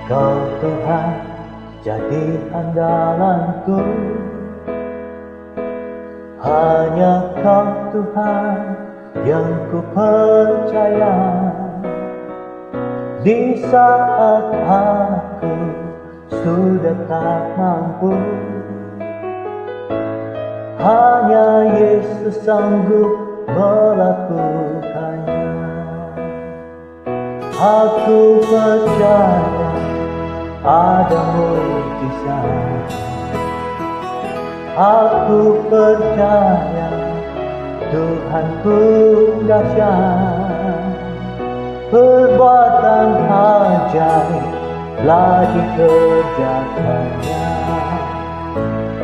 Kau Tuhan jadi andalanku, hanya Kau Tuhan yang ku percaya. Di saat aku sudah tak mampu, hanya Yesus sanggup melakukannya. Aku percaya ada mukjizat. Aku percaya Tuhanku dahsyat. Perbuatan ajaib telah dikerjakannya.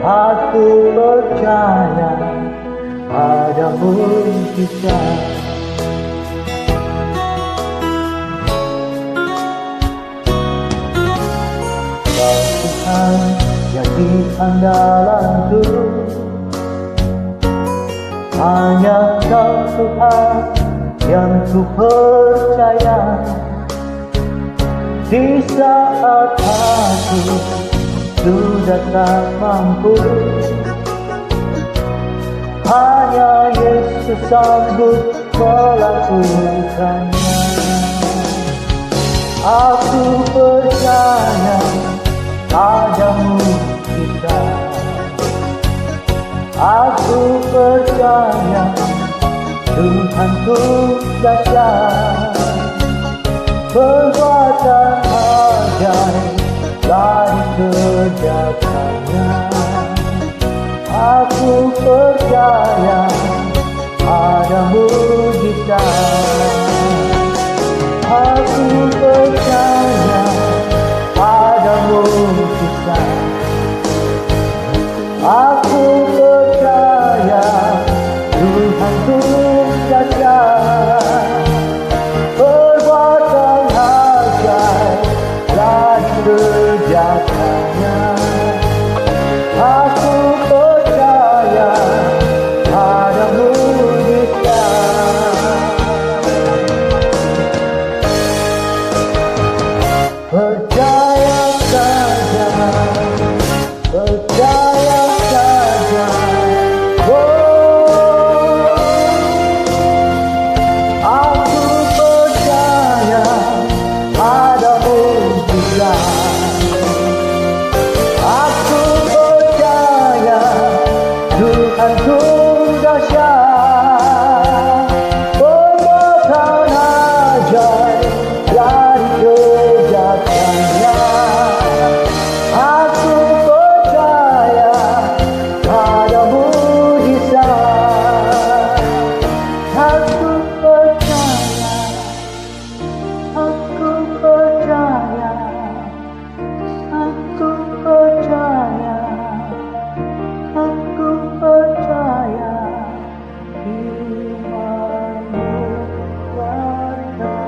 Aku percaya ada mukjizat. Kau Tuhan jadi andalanku, hanya Kau Tuhan yang ku percaya. Di saat aku sudah tak mampu, hanya Yesus sanggup melakukannya. Aku percaya ada mukjizat. Aku percaya Tuhanku dahsyat. Perbuatan ajaib telah dikerjakannya. Aku percaya ada mukjizat. Aku percaya ada mukjizat. Aku percaya Tuhanku dahsyat. Perbuatan ajaib telah dikerjakannya. Aku percaya ada mukjizat. Percaya saja, percaya saja. Oh, aku percaya ada mukjizat. Aku percaya Tuhanku dahsyat. Perbuatan ajaib telah dikerjakannya. Aku percaya ada mukjizat. Aku percaya, aku percaya, aku percaya, aku percaya imanmu nyata.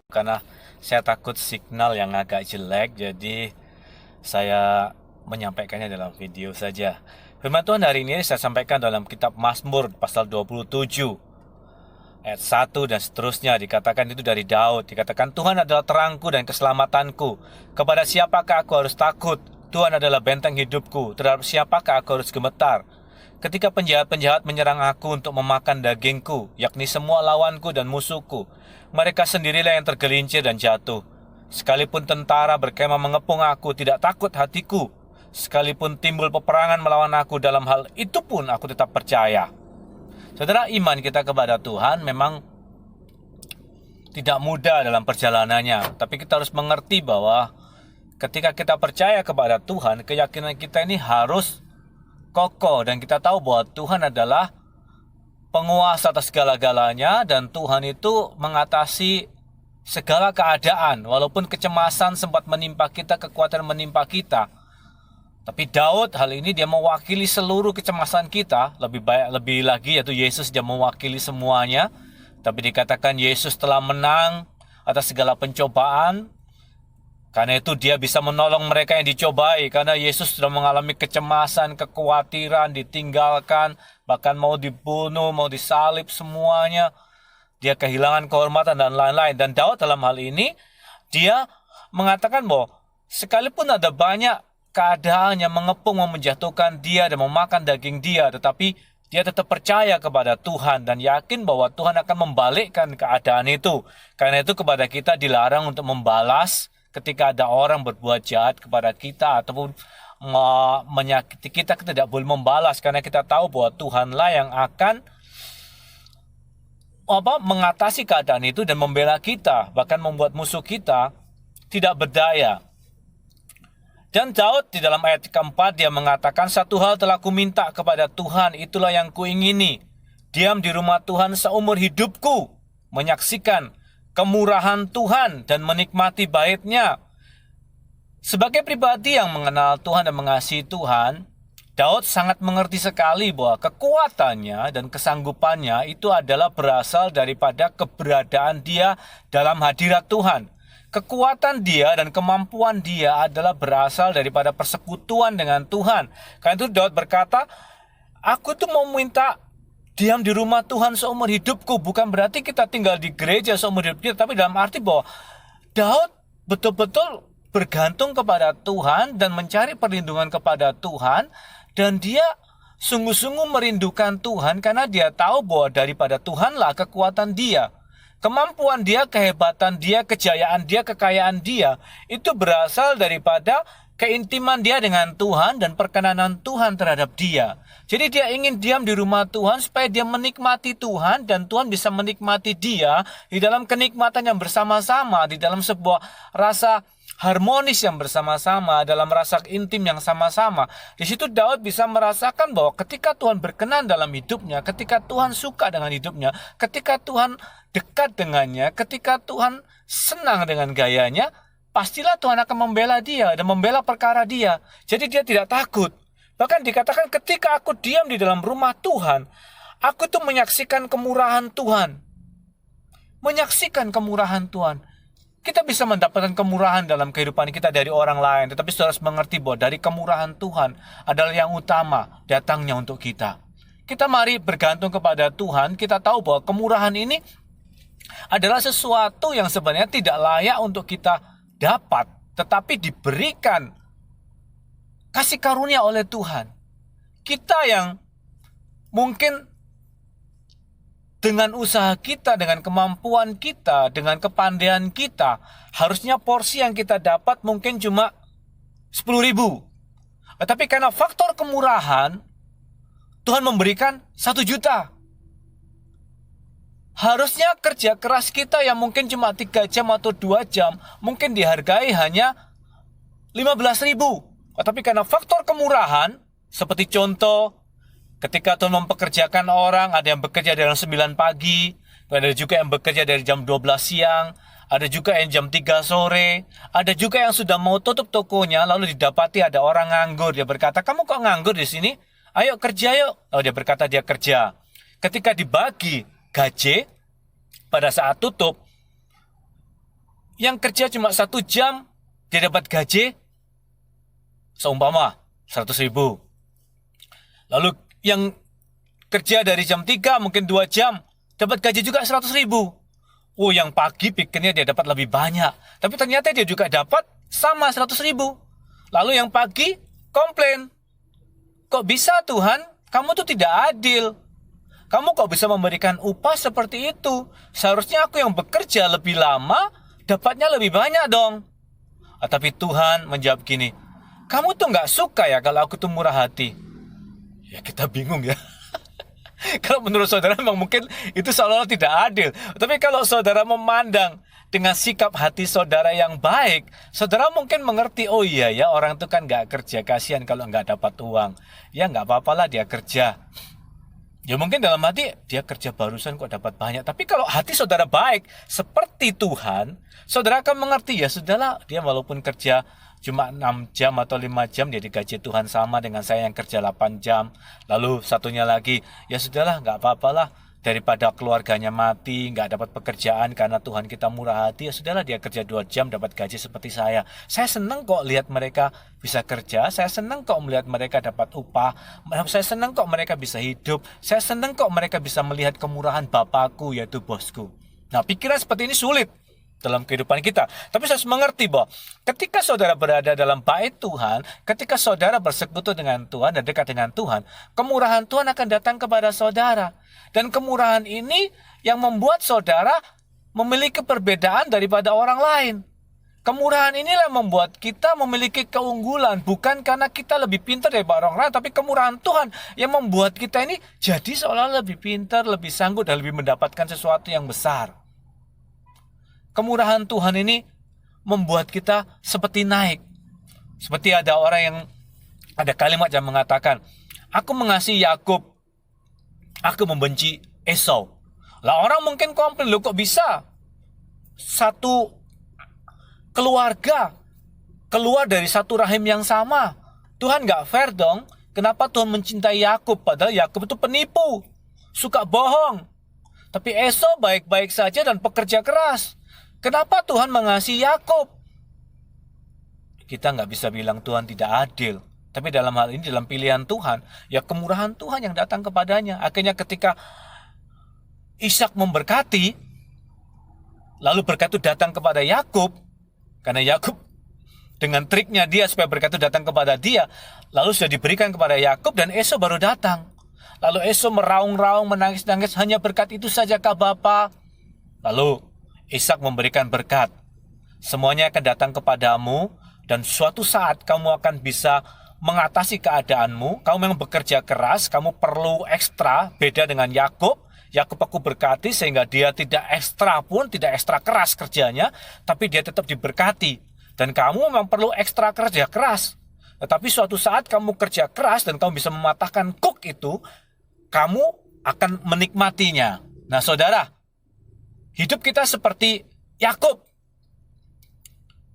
Karena saya takut signal yang agak jelek, jadi saya menyampaikannya dalam video saja. Firman Tuhan hari ini saya sampaikan dalam kitab Mazmur pasal 27 ayat 1 dan seterusnya. Dikatakan itu dari Daud. Dikatakan, Tuhan adalah terangku dan keselamatanku. Kepada siapakah aku harus takut? Tuhan adalah benteng hidupku. Terhadap siapakah aku harus gemetar? Ketika penjahat-penjahat menyerang aku untuk memakan dagingku, yakni semua lawanku dan musuhku, mereka sendirilah yang tergelincir dan jatuh. Sekalipun tentara berkemah mengepung aku, tidak takut hatiku. Sekalipun timbul peperangan melawan aku, dalam hal itu pun aku tetap percaya. Saudara, iman kita kepada Tuhan memang tidak mudah dalam perjalanannya. Tapi kita harus mengerti bahwa ketika kita percaya kepada Tuhan, keyakinan kita ini harus kokoh. Dan kita tahu bahwa Tuhan adalah penguasa atas segala-galanya, dan Tuhan itu mengatasi segala keadaan. Walaupun kecemasan sempat menimpa kita, kekuatan menimpa kita, tapi Daud hal ini dia mewakili seluruh kecemasan kita. Lebih lagi yaitu Yesus dia mewakili semuanya. Tapi dikatakan Yesus telah menang atas segala pencobaan Karena itu dia bisa menolong mereka yang dicobai. Karena Yesus sudah mengalami kecemasan, kekhawatiran, ditinggalkan, bahkan mau dibunuh, mau disalib semuanya. Dia kehilangan kehormatan dan lain-lain. Dan Daud dalam hal ini, dia mengatakan bahwa sekalipun ada banyak keadaan yang mengepung, mau menjatuhkan dia dan memakan daging dia, tetapi dia tetap percaya kepada Tuhan dan yakin bahwa Tuhan akan membalikkan keadaan itu. Karena itu kepada kita dilarang untuk membalas ketika ada orang berbuat jahat kepada kita ataupun menyakiti kita, kita tidak boleh membalas karena kita tahu bahwa Tuhanlah yang akan mengatasi keadaan itu dan membela kita, bahkan membuat musuh kita tidak berdaya. Dan Daud di dalam ayat keempat dia mengatakan, satu hal telah kuminta kepada Tuhan, itulah yang kuingini, diam di rumah Tuhan seumur hidupku, menyaksikan kemurahan Tuhan dan menikmati bait-Nya. Sebagai pribadi yang mengenal Tuhan dan mengasihi Tuhan, Daud sangat mengerti sekali bahwa kekuatannya dan kesanggupannya itu adalah berasal daripada keberadaan dia dalam hadirat Tuhan. Kekuatan dia dan kemampuan dia adalah berasal daripada persekutuan dengan Tuhan. Karena itu Daud berkata, aku tuh mau minta diam di rumah Tuhan seumur hidupku. Bukan berarti kita tinggal di gereja seumur hidup kita, tapi dalam arti bahwa Daud betul-betul bergantung kepada Tuhan dan mencari perlindungan kepada Tuhan. Dan dia sungguh-sungguh merindukan Tuhan karena dia tahu bahwa daripada Tuhanlah kekuatan dia. Kemampuan dia, kehebatan dia, kejayaan dia, kekayaan dia, itu berasal daripada keintiman dia dengan Tuhan dan perkenanan Tuhan terhadap dia. Jadi dia ingin diam di rumah Tuhan supaya dia menikmati Tuhan dan Tuhan bisa menikmati dia di dalam kenikmatan yang bersama-sama, di dalam sebuah rasa harmonis yang bersama-sama, dalam rasa intim yang sama-sama. Di situ Daud bisa merasakan bahwa ketika Tuhan berkenan dalam hidupnya, ketika Tuhan suka dengan hidupnya, ketika Tuhan dekat dengannya, ketika Tuhan senang dengan gayanya, pastilah Tuhan akan membela dia dan membela perkara dia. Jadi dia tidak takut. Bahkan dikatakan ketika aku diam di dalam rumah Tuhan, aku tuh menyaksikan kemurahan Tuhan. Menyaksikan kemurahan Tuhan. Kita bisa mendapatkan kemurahan dalam kehidupan kita dari orang lain. Tetapi saudara harus mengerti bahwa dari kemurahan Tuhan adalah yang utama datangnya untuk kita. Kita mari bergantung kepada Tuhan. Kita tahu bahwa kemurahan ini adalah sesuatu yang sebenarnya tidak layak untuk kita dapat, tetapi diberikan kasih karunia oleh Tuhan. Kita yang mungkin dengan usaha kita, dengan kemampuan kita, dengan kepandaian kita, harusnya porsi yang kita dapat mungkin cuma 10.000. Tetapi karena faktor kemurahan, Tuhan memberikan 1 juta. Harusnya kerja keras kita yang mungkin cuma 3 jam atau 2 jam, mungkin dihargai hanya 15.000. Tapi karena faktor kemurahan, seperti contoh, ketika Tuhan mempekerjakan orang, ada yang bekerja dari jam 9 pagi, ada juga yang bekerja dari jam 12 siang, ada juga yang jam 3 sore, ada juga yang sudah mau tutup tokonya, lalu didapati ada orang nganggur. Dia berkata, kamu kok nganggur di sini? Ayo kerja yuk. Lalu dia berkata dia kerja. Ketika dibagi gaji, pada saat tutup, yang kerja cuma 1 jam, dia dapat gaji, seumpama 100.000. Lalu yang kerja dari jam 3 mungkin 2 jam dapat gaji juga 100.000. Oh, yang pagi pikirnya dia dapat lebih banyak, tapi ternyata dia juga dapat sama 100.000. Lalu yang pagi komplain, kok bisa Tuhan, kamu tuh tidak adil. Kamu kok bisa memberikan upah seperti itu? Seharusnya aku yang bekerja lebih lama dapatnya lebih banyak dong. Tapi Tuhan menjawab gini, kamu tuh gak suka ya kalau aku tuh murah hati. Ya kita bingung ya. Kalau menurut saudara memang mungkin itu seolah-olah tidak adil. Tapi kalau saudara memandang dengan sikap hati saudara yang baik, saudara mungkin mengerti, oh iya ya orang itu kan gak kerja, kasihan kalau gak dapat uang. Ya gak apa-apalah dia kerja. Ya mungkin dalam hati dia kerja barusan kok dapat banyak. Tapi kalau hati saudara baik seperti Tuhan, saudara akan mengerti, ya sudahlah, dia walaupun kerja cuma 6 jam atau 5 jam, dia digaji Tuhan sama dengan saya yang kerja 8 jam. Lalu satunya lagi, ya sudahlah, gak apa-apalah, daripada keluarganya mati, nggak dapat pekerjaan karena Tuhan kita murah hati, ya sudahlah dia kerja 2 jam dapat gaji seperti saya. Saya senang kok lihat mereka bisa kerja, saya senang kok melihat mereka dapat upah, saya senang kok mereka bisa hidup, saya senang kok mereka bisa melihat kemurahan Bapakku yaitu bosku. Nah, pikiran seperti ini sulit dalam kehidupan kita. Tapi saya harus mengerti bahwa ketika saudara berada dalam bait Tuhan, ketika saudara bersekutu dengan Tuhan dan dekat dengan Tuhan, kemurahan Tuhan akan datang kepada saudara. Dan kemurahan ini yang membuat saudara memiliki perbedaan daripada orang lain. Kemurahan inilah membuat kita memiliki keunggulan, bukan karena kita lebih pintar daripada orang lain, tapi kemurahan Tuhan yang membuat kita ini jadi seolah lebih pintar, lebih sanggup, dan lebih mendapatkan sesuatu yang besar. Kemurahan Tuhan ini membuat kita seperti naik. Seperti ada orang yang, ada kalimat yang mengatakan, aku mengasihi Yakub, aku membenci Esau. Lah orang mungkin komplain, loh kok bisa satu keluarga keluar dari satu rahim yang sama? Tuhan gak fair dong. Kenapa Tuhan mencintai Yakub padahal Yakub itu penipu, suka bohong. Tapi Esau baik-baik saja dan pekerja keras. Kenapa Tuhan mengasihi Yakub? Kita nggak bisa bilang Tuhan tidak adil. Tapi dalam hal ini, dalam pilihan Tuhan, ya kemurahan Tuhan yang datang kepadanya. Akhirnya ketika Ishak memberkati, lalu berkat itu datang kepada Yakub, karena Yakub dengan triknya dia supaya berkat itu datang kepada dia, lalu sudah diberikan kepada Yakub dan Esau baru datang. Lalu Esau meraung-raung, menangis-nangis, hanya berkat itu saja kah Bapa? Lalu Ishak memberikan berkat. Semuanya akan datang kepadamu dan suatu saat kamu akan bisa mengatasi keadaanmu. Kamu memang bekerja keras, kamu perlu ekstra, beda dengan Yakub. Yakub aku berkati sehingga dia tidak ekstra pun, tidak ekstra keras kerjanya, tapi dia tetap diberkati. Dan kamu memang perlu ekstra kerja keras. Tetapi suatu saat kamu kerja keras dan kamu bisa mematahkan kuk itu, kamu akan menikmatinya. Nah saudara, hidup kita seperti Yakub.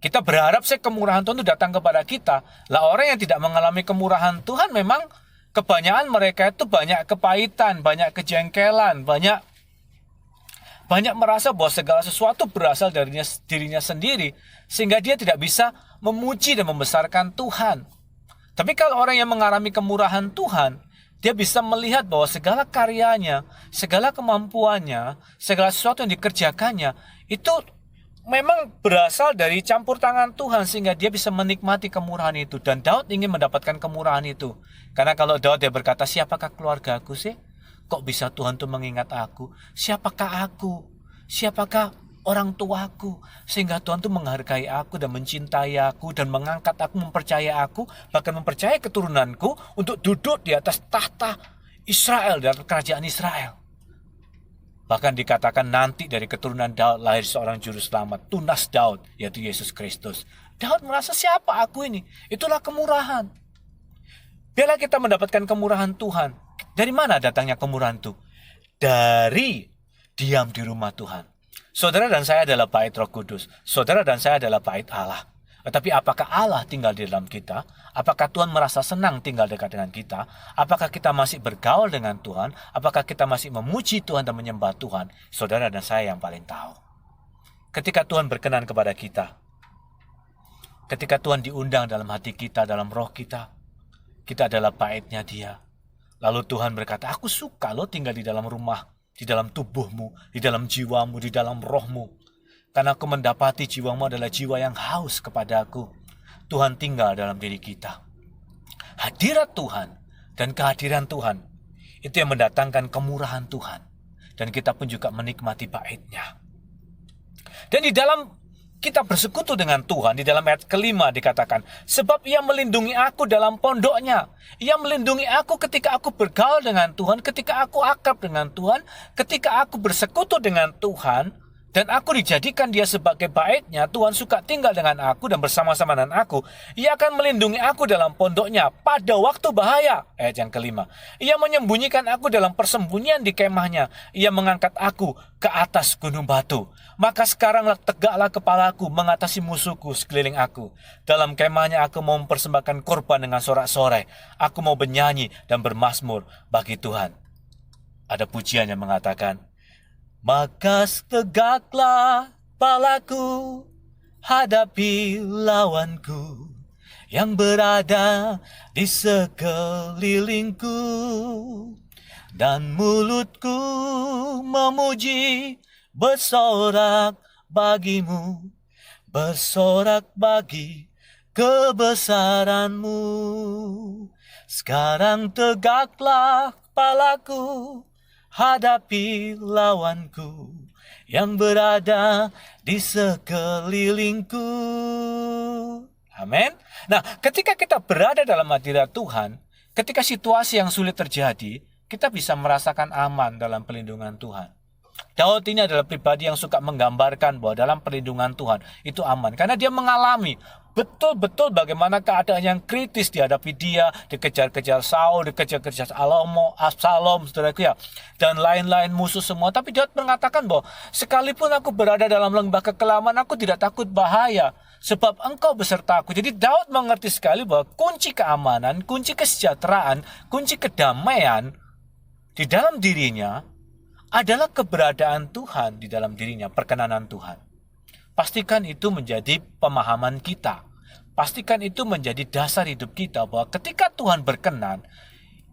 Kita berharap kemurahan Tuhan itu datang kepada kita. Lah orang yang tidak mengalami kemurahan Tuhan memang kebanyakan mereka itu banyak kepahitan, banyak kejengkelan, banyak merasa bahwa segala sesuatu berasal dari dirinya sendiri, sehingga dia tidak bisa memuji dan membesarkan Tuhan. Tapi kalau orang yang mengalami kemurahan Tuhan, dia bisa melihat bahwa segala karyanya, segala kemampuannya, segala sesuatu yang dikerjakannya, itu memang berasal dari campur tangan Tuhan, sehingga dia bisa menikmati kemurahan itu. Dan Daud ingin mendapatkan kemurahan itu. Karena kalau Daud dia berkata, siapakah keluarga aku sih? Kok bisa Tuhan tuh mengingat aku? Siapakah aku? Siapakah orang tuaku? Sehingga Tuhan tuh menghargai aku dan mencintai aku dan mengangkat aku, mempercayai aku, bahkan mempercayai keturunanku untuk duduk di atas tahta Israel, di atas kerajaan Israel. Bahkan dikatakan nanti dari keturunan Daud lahir seorang juru selamat, tunas Daud, yaitu Yesus Kristus. Daud merasa, siapa aku ini? Itulah kemurahan. Biarlah kita mendapatkan kemurahan Tuhan. Dari mana datangnya kemurahan itu? Dari diam di rumah Tuhan. Saudara dan saya adalah bait Roh Kudus. Saudara dan saya adalah bait Allah. Tetapi apakah Allah tinggal di dalam kita? Apakah Tuhan merasa senang tinggal dekat dengan kita? Apakah kita masih bergaul dengan Tuhan? Apakah kita masih memuji Tuhan dan menyembah Tuhan? Saudara dan saya yang paling tahu. Ketika Tuhan berkenan kepada kita, ketika Tuhan diundang dalam hati kita, dalam roh kita, kita adalah baitnya Dia. Lalu Tuhan berkata, aku suka lo tinggal di dalam rumah, di dalam tubuhmu, di dalam jiwamu, di dalam rohmu. Karena aku mendapati jiwamu adalah jiwa yang haus kepada aku. Tuhan tinggal dalam diri kita. Hadirat Tuhan dan kehadiran Tuhan, itu yang mendatangkan kemurahan Tuhan. Dan kita pun juga menikmati bait-Nya. Dan di dalam kita bersekutu dengan Tuhan, di dalam ayat kelima dikatakan, sebab Ia melindungi aku dalam pondoknya. Ia melindungi aku ketika aku bergaul dengan Tuhan, ketika aku akrab dengan Tuhan, ketika aku bersekutu dengan Tuhan, dan aku dijadikan Dia sebagai bait-Nya. Tuhan suka tinggal dengan aku dan bersama-sama dengan aku. Ia akan melindungi aku dalam pondok-Nya pada waktu bahaya. Ayat yang kelima. Ia menyembunyikan aku dalam persembunyian di kemah-Nya. Ia mengangkat aku ke atas gunung batu. Maka sekaranglah tegaklah kepalaku mengatasi musuhku sekeliling aku. Dalam kemah-Nya aku mau mempersembahkan korban dengan sorak-sorai. Aku mau bernyanyi dan bermazmur bagi Tuhan. Ada pujian yang mengatakan, maka tegaklah palaku, hadapi lawanku yang berada di sekelilingku, dan mulutku memuji, bersorak bagimu, bersorak bagi kebesaranmu. Sekarang tegaklah kepalaku, hadapi lawanku yang berada di sekelilingku. Amin. Nah, ketika kita berada dalam hadirat Tuhan, ketika situasi yang sulit terjadi, kita bisa merasakan aman dalam perlindungan Tuhan. Daud ini adalah pribadi yang suka menggambarkan bahwa dalam perlindungan Tuhan itu aman. Karena dia mengalami betul-betul bagaimana keadaan yang kritis dihadapi dia, dikejar-kejar Saul, dikejar-kejar Absalom, saudaraku ya, dan lain-lain musuh semua. Tapi Daud mengatakan bahwa sekalipun aku berada dalam lembah kekelaman, aku tidak takut bahaya, sebab engkau besertaku. Jadi Daud mengerti sekali bahwa kunci keamanan, kunci kesejahteraan, kunci kedamaian di dalam dirinya adalah keberadaan Tuhan di dalam dirinya, perkenanan Tuhan. Pastikan itu menjadi pemahaman kita. Pastikan itu menjadi dasar hidup kita bahwa ketika Tuhan berkenan,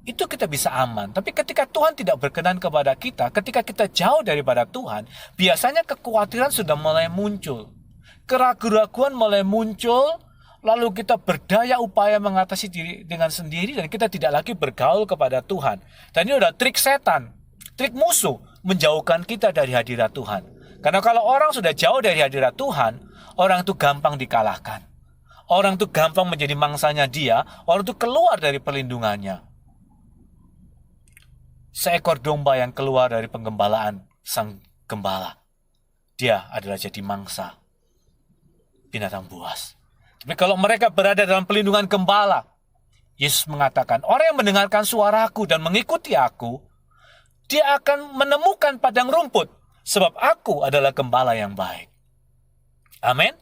itu kita bisa aman. Tapi ketika Tuhan tidak berkenan kepada kita, ketika kita jauh daripada Tuhan, biasanya kekhawatiran sudah mulai muncul. Keraguan-keraguan mulai muncul, lalu kita berdaya upaya mengatasi diri dengan sendiri dan kita tidak lagi bergaul kepada Tuhan. Dan ini udah trik setan, trik musuh menjauhkan kita dari hadirat Tuhan. Karena kalau orang sudah jauh dari hadirat Tuhan, orang itu gampang dikalahkan. Orang itu gampang menjadi mangsanya dia, orang itu keluar dari perlindungannya. Seekor domba yang keluar dari penggembalaan sang gembala, dia adalah jadi mangsa binatang buas. Tapi kalau mereka berada dalam perlindungan gembala, Yesus mengatakan, orang yang mendengarkan suaraku dan mengikuti aku, dia akan menemukan padang rumput, sebab aku adalah gembala yang baik. Amin.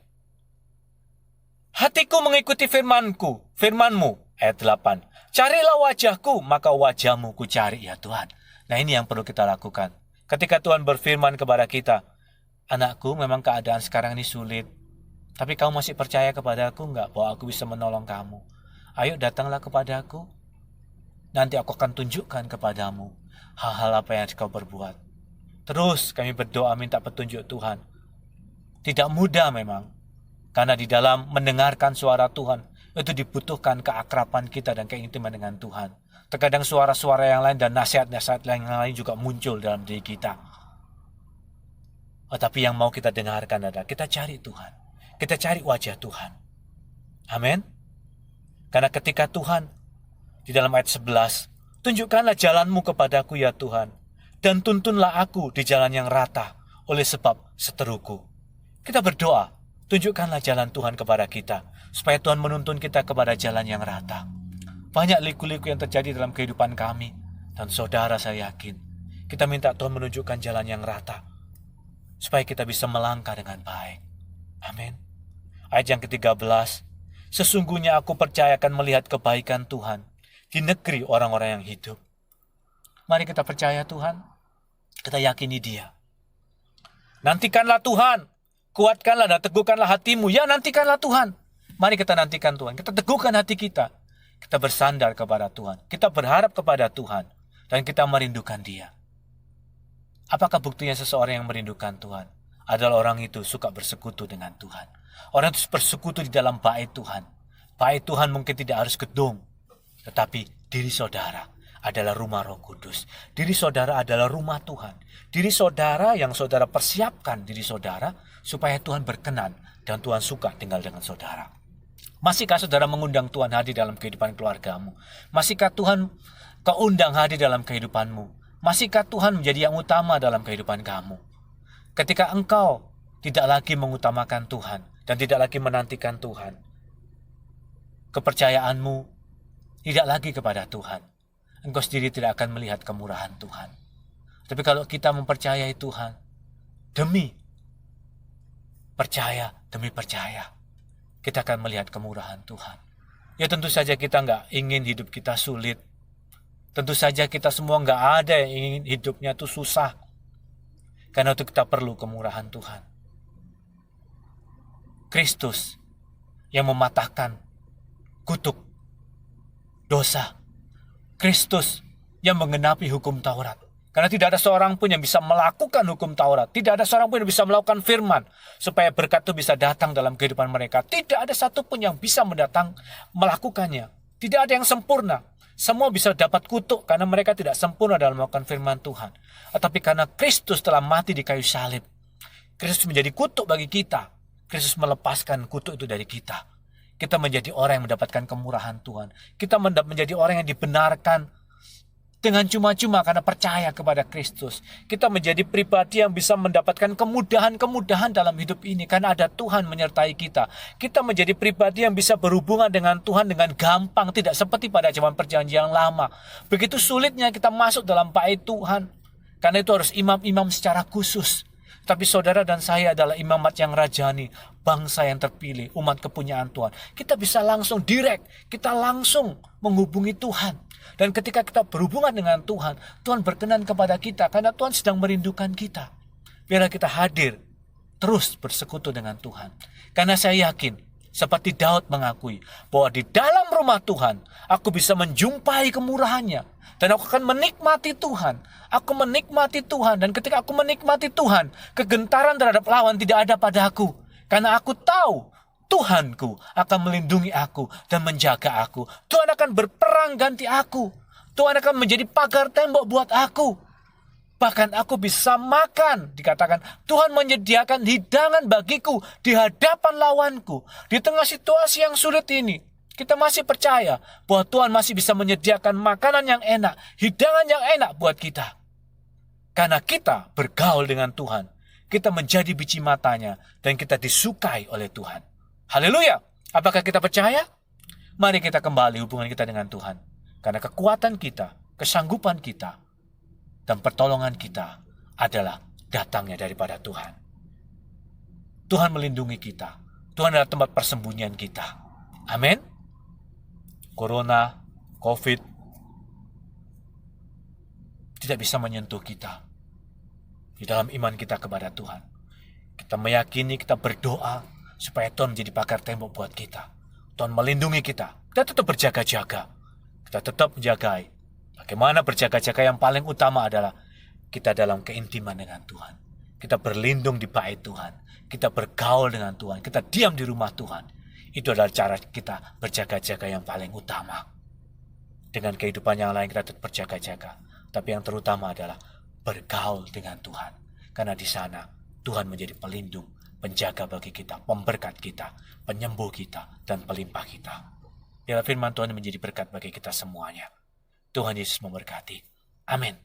Hatiku mengikuti firmanmu, ayat 8. Carilah wajahku, maka wajahmu ku cari ya Tuhan. Nah, ini yang perlu kita lakukan. Ketika Tuhan berfirman kepada kita, anakku, memang keadaan sekarang ini sulit, tapi kamu masih percaya kepada aku enggak bahwa aku bisa menolong kamu? Ayo datanglah kepada aku. Nanti aku akan tunjukkan kepadamu hal-hal apa yang harus kau berbuat. Terus kami berdoa minta petunjuk Tuhan. Tidak mudah memang. Karena di dalam mendengarkan suara Tuhan, itu dibutuhkan keakraban kita dan keintiman dengan Tuhan. Terkadang suara-suara yang lain dan nasihat-nasihat yang lain juga muncul dalam diri kita. Tapi yang mau kita dengarkan adalah kita cari Tuhan. Kita cari wajah Tuhan. Amin. Karena ketika Tuhan, di dalam ayat 11, tunjukkanlah jalanmu kepadaku ya Tuhan, dan tuntunlah aku di jalan yang rata oleh sebab seteruku. Kita berdoa, tunjukkanlah jalan Tuhan kepada kita, supaya Tuhan menuntun kita kepada jalan yang rata. Banyak liku-liku yang terjadi dalam kehidupan kami, dan saudara saya yakin, kita minta Tuhan menunjukkan jalan yang rata, supaya kita bisa melangkah dengan baik. Amin. Ayat yang ke-13, sesungguhnya aku percaya akan melihat kebaikan Tuhan di negeri orang-orang yang hidup. Mari kita percaya Tuhan, kita yakini Dia. Nantikanlah Tuhan, kuatkanlah dan teguhkanlah hatimu. Ya, nantikanlah Tuhan. Mari kita nantikan Tuhan, kita teguhkan hati kita. Kita bersandar kepada Tuhan, kita berharap kepada Tuhan, dan kita merindukan Dia. Apakah buktinya seseorang yang merindukan Tuhan? Adalah orang itu suka bersekutu dengan Tuhan. Orang itu bersekutu di dalam bait Tuhan. Bait Tuhan mungkin tidak harus gedung, tetapi diri saudara adalah rumah Roh Kudus. Diri saudara adalah rumah Tuhan. Diri saudara yang saudara persiapkan diri saudara supaya Tuhan berkenan dan Tuhan suka tinggal dengan saudara. Masihkah saudara mengundang Tuhan hadir dalam kehidupan keluargamu? Masihkah Tuhan kau undang hadir dalam kehidupanmu? Masihkah Tuhan menjadi yang utama dalam kehidupan kamu? Ketika engkau tidak lagi mengutamakan Tuhan dan tidak lagi menantikan Tuhan, kepercayaanmu tidak lagi kepada Tuhan. Engkau sendiri tidak akan melihat kemurahan Tuhan. Tapi kalau kita mempercayai Tuhan, demi percaya, kita akan melihat kemurahan Tuhan. Ya tentu saja kita nggak ingin hidup kita sulit. Tentu saja kita semua nggak ada yang ingin hidupnya itu susah. Karena itu kita perlu kemurahan Tuhan. Kristus yang mematahkan kutuk dosa. Kristus yang menggenapi hukum Taurat. Karena tidak ada seorang pun yang bisa melakukan hukum Taurat. Tidak ada seorang pun yang bisa melakukan firman. Supaya berkat itu bisa datang dalam kehidupan mereka. Tidak ada satu pun yang bisa melakukannya. Tidak ada yang sempurna. Semua bisa dapat kutuk karena mereka tidak sempurna dalam melakukan firman Tuhan. Tetapi karena Kristus telah mati di kayu salib. Kristus menjadi kutuk bagi kita. Kristus melepaskan kutuk itu dari kita. Kita menjadi orang yang mendapatkan kemurahan Tuhan. Kita menjadi orang yang dibenarkan dengan cuma-cuma karena percaya kepada Kristus. Kita menjadi pribadi yang bisa mendapatkan kemudahan-kemudahan dalam hidup ini karena ada Tuhan menyertai kita. Kita menjadi pribadi yang bisa berhubungan dengan Tuhan dengan gampang, tidak seperti pada zaman perjanjian lama. Begitu sulitnya kita masuk dalam bait Tuhan. Karena itu harus imam-imam secara khusus. Tapi saudara dan saya adalah imamat yang rajani, bangsa yang terpilih, umat kepunyaan Tuhan. Kita bisa langsung direct, kita langsung menghubungi Tuhan. Dan ketika kita berhubungan dengan Tuhan, Tuhan berkenan kepada kita karena Tuhan sedang merindukan kita. Biarlah kita hadir, terus bersekutu dengan Tuhan. Karena saya yakin, seperti Daud mengakui, bahwa di dalam rumah Tuhan, aku bisa menjumpai kemurahannya. Dan aku akan menikmati Tuhan. Aku menikmati Tuhan. Dan ketika aku menikmati Tuhan, kegentaran terhadap lawan tidak ada padaku. Karena aku tahu Tuhanku akan melindungi aku dan menjaga aku. Tuhan akan berperang ganti aku. Tuhan akan menjadi pagar tembok buat aku. Bahkan aku bisa makan. Dikatakan Tuhan menyediakan hidangan bagiku di hadapan lawanku. Di tengah situasi yang sulit ini, kita masih percaya bahwa Tuhan masih bisa menyediakan makanan yang enak, hidangan yang enak buat kita. Karena kita bergaul dengan Tuhan, kita menjadi biji matanya dan kita disukai oleh Tuhan. Haleluya! Apakah kita percaya? Mari kita kembali hubungan kita dengan Tuhan. Karena kekuatan kita, kesanggupan kita, dan pertolongan kita adalah datangnya daripada Tuhan. Tuhan melindungi kita. Tuhan adalah tempat persembunyian kita. Amin. Corona, COVID tidak bisa menyentuh kita di dalam iman kita kepada Tuhan. Kita meyakini, kita berdoa supaya Tuhan menjadi pagar tembok buat kita. Tuhan melindungi kita. Kita tetap berjaga-jaga. Kita tetap menjagai. Bagaimana berjaga-jaga yang paling utama adalah kita dalam keintiman dengan Tuhan. Kita berlindung di bait Tuhan. Kita bergaul dengan Tuhan. Kita diam di rumah Tuhan. Itu adalah cara kita berjaga-jaga yang paling utama. Dengan kehidupan yang lain kita tetap berjaga-jaga. Tapi yang terutama adalah bergaul dengan Tuhan. Karena di sana Tuhan menjadi pelindung, penjaga bagi kita, pemberkat kita, penyembuh kita, dan pelimpah kita. Biarlah firman Tuhan menjadi berkat bagi kita semuanya. Tuhan Yesus memberkati. Amin.